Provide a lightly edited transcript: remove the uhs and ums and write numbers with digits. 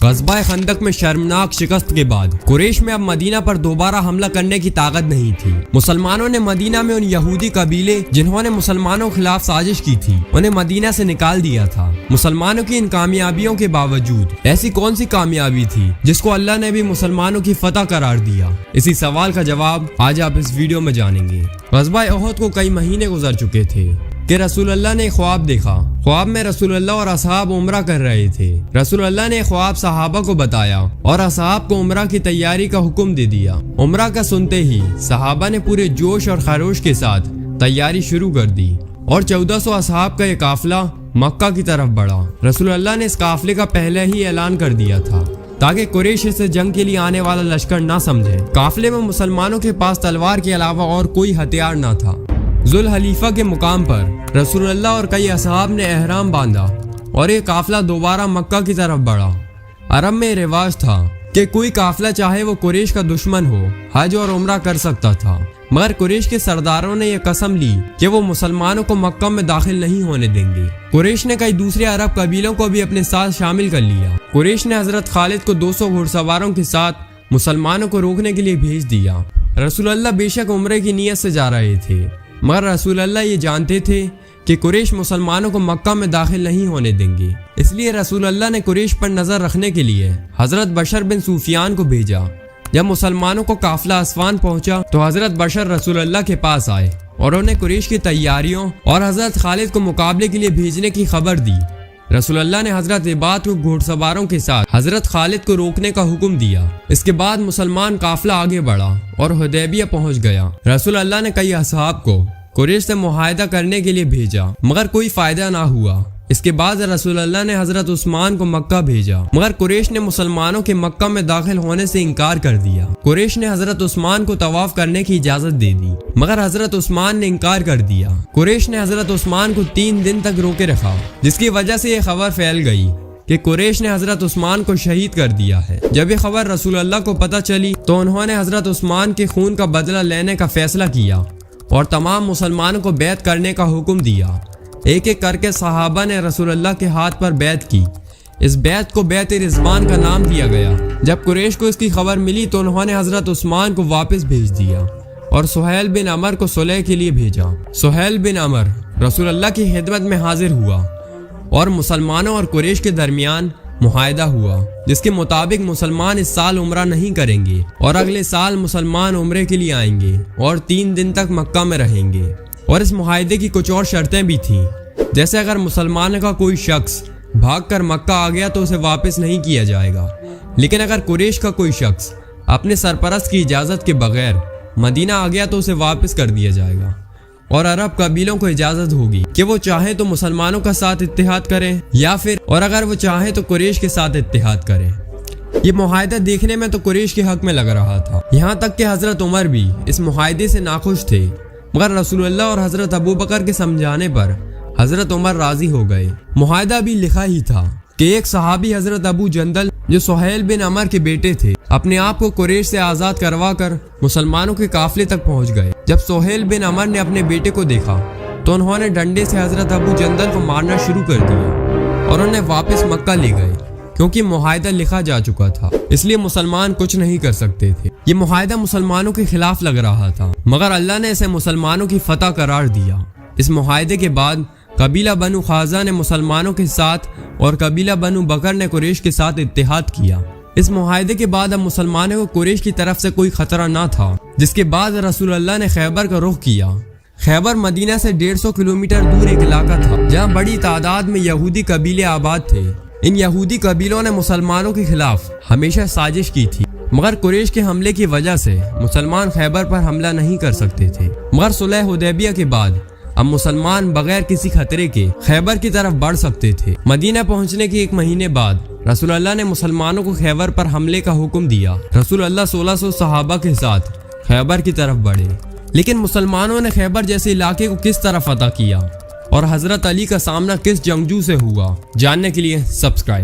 غزوہ خندق میں شرمناک شکست کے بعد قریش میں اب مدینہ پر دوبارہ حملہ کرنے کی طاقت نہیں تھی۔ مسلمانوں نے مدینہ میں ان یہودی قبیلے جنہوں نے مسلمانوں کے خلاف سازش کی تھی انہیں مدینہ سے نکال دیا تھا۔ مسلمانوں کی ان کامیابیوں کے باوجود ایسی کون سی کامیابی تھی جس کو اللہ نے بھی مسلمانوں کی فتح قرار دیا؟ اسی سوال کا جواب آج آپ اس ویڈیو میں جانیں گے۔ غزوہ احد کو کئی مہینے گزر چکے تھے کہ رسول اللہ نے خواب دیکھا۔ خواب میں رسول اللہ اور اصحاب عمرہ کر رہے تھے۔ رسول اللہ نے خواب صحابہ کو بتایا اور اصحاب کو عمرہ کی تیاری کا حکم دے دیا۔ عمرہ کا سنتے ہی صحابہ نے پورے جوش اور خروش کے ساتھ تیاری شروع کر دی اور 1400 اصحاب کا یہ قافلہ مکہ کی طرف بڑھا۔ رسول اللہ نے اس قافلے کا پہلے ہی اعلان کر دیا تھا تاکہ قریش اسے جنگ کے لیے آنے والا لشکر نہ سمجھے۔ قافلے میں مسلمانوں کے پاس تلوار کے علاوہ اور کوئی ہتھیار نہ تھا۔ ذوالحلیفہ کے مقام پر رسول اللہ اور کئی اصحاب نے احرام باندھا اور یہ قافلہ دوبارہ مکہ کی طرف بڑھا۔ عرب میں رواج تھا کہ کوئی قافلہ چاہے وہ قریش کا دشمن ہو حج اور عمرہ کر سکتا تھا، مگر قریش کے سرداروں نے یہ قسم لی کہ وہ مسلمانوں کو مکہ میں داخل نہیں ہونے دیں گے۔ قریش نے کئی دوسرے عرب قبیلوں کو بھی اپنے ساتھ شامل کر لیا۔ قریش نے حضرت خالد کو 200 گھڑ سواروں کے ساتھ مسلمانوں کو روکنے کے لیے بھیج دیا۔ رسول اللہ بے شک عمرے کی نیت سے جا رہے تھے، مگر رسول اللہ یہ جانتے تھے کہ قریش مسلمانوں کو مکہ میں داخل نہیں ہونے دیں گے، اس لیے رسول اللہ نے قریش پر نظر رکھنے کے لیے حضرت بشر بن سفیان کو بھیجا۔ جب مسلمانوں کو قافلہ اسفان پہنچا تو حضرت بشر رسول اللہ کے پاس آئے اور انہیں قریش کی تیاریوں اور حضرت خالد کو مقابلے کے لیے بھیجنے کی خبر دی۔ رسول اللہ نے حضرت عباد کو گھوڑ سواروں کے ساتھ حضرت خالد کو روکنے کا حکم دیا۔ اس کے بعد مسلمان قافلہ آگے بڑھا اور حدیبیہ پہنچ گیا۔ رسول اللہ نے کئی اصحاب کو قریش سے معاہدہ کرنے کے لیے بھیجا، مگر کوئی فائدہ نہ ہوا۔ اس کے بعد رسول اللہ نے حضرت عثمان کو مکہ بھیجا، مگر قریش نے مسلمانوں کے مکہ میں داخل ہونے سے انکار کر دیا۔ قریش نے حضرت عثمان کو طواف کرنے کی اجازت دے دی، مگر حضرت عثمان نے انکار کر دیا۔ قریش نے حضرت عثمان کو 3 دن تک روکے رکھا، جس کی وجہ سے یہ خبر پھیل گئی کہ قریش نے حضرت عثمان کو شہید کر دیا ہے۔ جب یہ خبر رسول اللہ کو پتہ چلی تو انہوں نے حضرت عثمان کے خون کا بدلہ لینے کا فیصلہ کیا اور تمام مسلمانوں کو بیعت کرنے کا حکم دیا۔ ایک ایک کر کے صحابہ نے رسول اللہ کے ہاتھ پر بیعت کی۔ اس بیعت کو بیعت رضوان کا نام دیا گیا۔ جب قریش کو اس کی خبر ملی تو انہوں نے حضرت عثمان کو واپس بھیج دیا اور سہیل بن عمر کو صلح کے لیے بھیجا۔ سہیل بن عمر رسول اللہ کی خدمت میں حاضر ہوا اور مسلمانوں اور قریش کے درمیان معاہدہ ہوا، جس کے مطابق مسلمان اس سال عمرہ نہیں کریں گے اور اگلے سال مسلمان عمرے کے لیے آئیں گے اور 3 دن تک مکہ میں رہیں گے۔ اور اس معاہدے کی کچھ اور شرطیں بھی تھیں، جیسے اگر مسلمان کا کوئی شخص بھاگ کر مکہ آ گیا تو اسے واپس نہیں کیا جائے گا، لیکن اگر قریش کا کوئی شخص اپنے سرپرست کی اجازت کے بغیر مدینہ آ گیا تو اسے واپس کر دیا جائے گا۔ اور عرب قبیلوں کو اجازت ہوگی کہ وہ چاہیں تو مسلمانوں کا ساتھ اتحاد کریں یا پھر اور اگر وہ چاہیں تو قریش کے ساتھ اتحاد کریں۔ یہ معاہدہ دیکھنے میں تو قریش کے حق میں لگ رہا تھا، یہاں تک کہ حضرت عمر بھی اس معاہدے سے ناخوش تھے، مگر رسول اللہ اور حضرت ابو بکر کے سمجھانے پر حضرت عمر راضی ہو گئے۔ معاہدہ بھی لکھا ہی تھا کہ ایک صحابی حضرت ابو جندل جو سہیل بن عمر کے بیٹے تھے اپنے آپ کو قریش سے آزاد کروا کر مسلمانوں کے قافلے تک پہنچ گئے۔ جب سہیل بن عمر نے اپنے بیٹے کو دیکھا تو انہوں نے ڈنڈے سے حضرت ابو جندل کو مارنا شروع کر دیا اور انہیں واپس مکہ لے گئے، کیونکہ معاہدہ لکھا جا چکا تھا، اس لیے مسلمان کچھ نہیں کر سکتے تھے۔ یہ معاہدہ مسلمانوں کے خلاف لگ رہا تھا، مگر اللہ نے اسے مسلمانوں کی فتح قرار دیا۔ اس معاہدے کے بعد قبیلہ بنو خازہ نے مسلمانوں کے ساتھ اور قبیلہ بنو بکر نے قریش کے ساتھ اتحاد کیا۔ اس معاہدے کے بعد اب مسلمانوں کو قریش کی طرف سے کوئی خطرہ نہ تھا، جس کے بعد رسول اللہ نے خیبر کا رخ کیا۔ خیبر مدینہ سے 150 کلومیٹر دور ایک علاقہ تھا جہاں بڑی تعداد میں یہودی قبیلے آباد تھے۔ ان یہودی قبیلوں نے مسلمانوں کے خلاف ہمیشہ سازش کی تھی، مگر قریش کے حملے کی وجہ سے مسلمان خیبر پر حملہ نہیں کر سکتے تھے۔ مگر صلح حدیبیہ کے بعد اب مسلمان بغیر کسی خطرے کے خیبر کی طرف بڑھ سکتے تھے۔ مدینہ پہنچنے کے 1 مہینے بعد رسول اللہ نے مسلمانوں کو خیبر پر حملے کا حکم دیا۔ رسول اللہ 1600 صحابہ کے ساتھ خیبر کی طرف بڑھے، لیکن مسلمانوں نے خیبر جیسے علاقے کو کس طرح فتح کیا اور حضرت علی کا سامنا کس جنگجو سے ہوا، جاننے کے لیے سبسکرائب